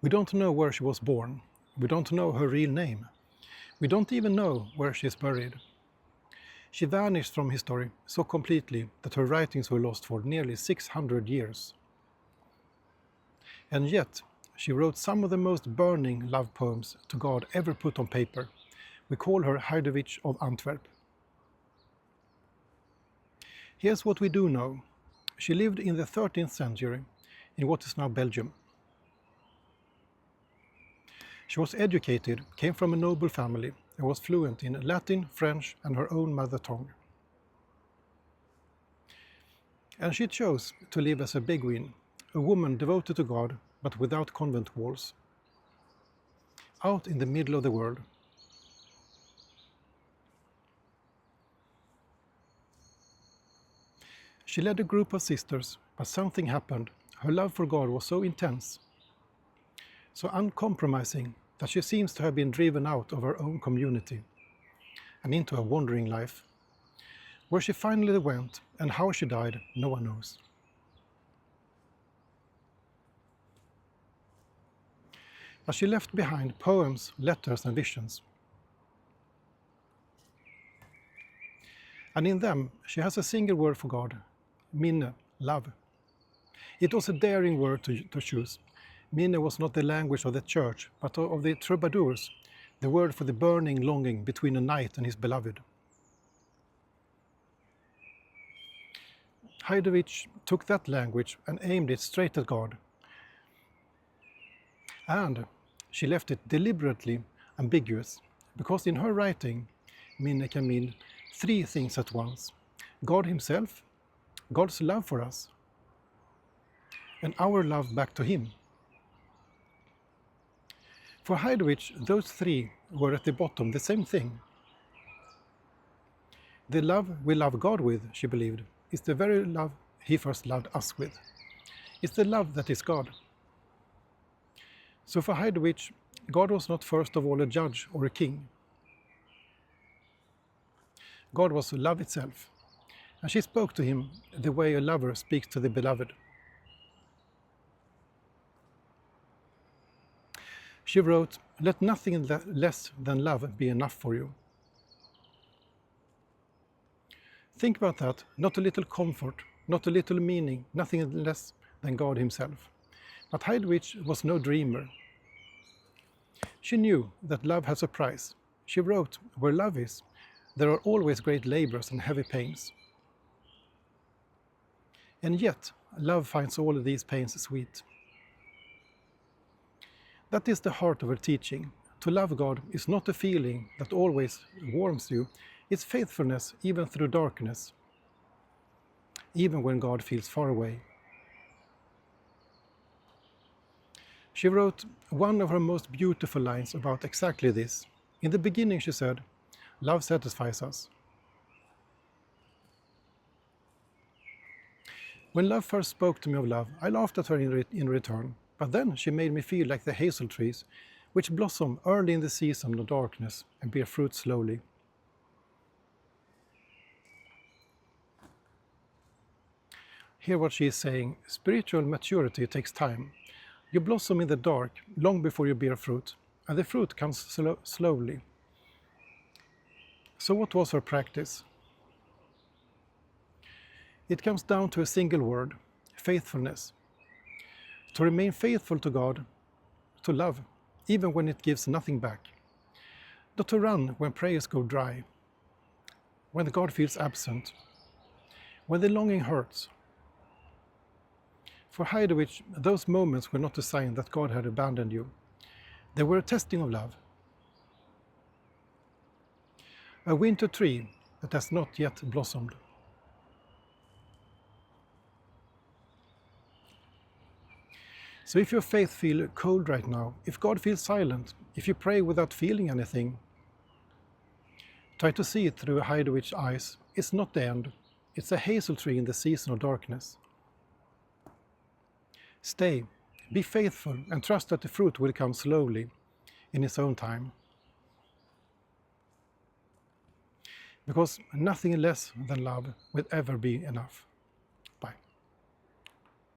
We don't know where she was born. We don't know her real name. We don't even know where she is buried. She vanished from history so completely that her writings were lost for nearly 600 years. And yet, she wrote some of the most burning love poems to God ever put on paper. We call her Hadewijch of Antwerp. Here's what we do know. She lived in the 13th century in what is now Belgium. She was educated, came from a noble family, and was fluent in Latin, French, and her own mother tongue. And she chose to live as a beguine, a woman devoted to God, but without convent walls, out in the middle of the world. She led a group of sisters, but something happened. Her love for God was so intense, so uncompromising, that she seems to have been driven out of her own community and into a wandering life. Where she finally went and how she died, no one knows. But she left behind poems, letters, and visions. And in them, she has a single word for God, Minne, love. It was a daring word to choose. Minne was not the language of the church, but of the troubadours, the word for the burning longing between a knight and his beloved. Hadewijch took that language and aimed it straight at God. And she left it deliberately ambiguous, because in her writing, Minne can mean three things at once: God himself, God's love for us, and our love back to him. For Hadewijch, those three were at the bottom the same thing. The love we love God with, she believed, is the very love he first loved us with. It's the love that is God. So for Hadewijch, God was not first of all a judge or a king. God was love itself, and she spoke to him the way a lover speaks to the beloved. She wrote, "Let nothing less than love be enough for you." Think about that, not a little comfort, not a little meaning, nothing less than God himself. But Hadewijch was no dreamer. She knew that love has a price. She wrote, "Where love is, there are always great labors and heavy pains." And yet, love finds all of these pains sweet. That is the heart of her teaching. To love God is not a feeling that always warms you, it's faithfulness even through darkness, even when God feels far away. She wrote one of her most beautiful lines about exactly this. In the beginning, she said, "Love satisfies us." When love first spoke to me of love, I laughed at her in return, but then she made me feel like the hazel trees, which blossom early in the season of darkness and bear fruit slowly. Hear what she is saying: spiritual maturity takes time. You blossom in the dark long before you bear fruit, and the fruit comes slowly. So what was her practice? It comes down to a single word: faithfulness. To remain faithful to God, to love, even when it gives nothing back. Not to run when prayers go dry, when God feels absent, when the longing hurts. For Hadewijch, those moments were not a sign that God had abandoned you. They were a testing of love. A winter tree that has not yet blossomed. So if your faith feels cold right now, if God feels silent, if you pray without feeling anything, try to see it through Hadewijch's eyes. It's not the end. It's a hazel tree in the season of darkness. Stay, be faithful, and trust that the fruit will come slowly, in its own time. Because nothing less than love will ever be enough.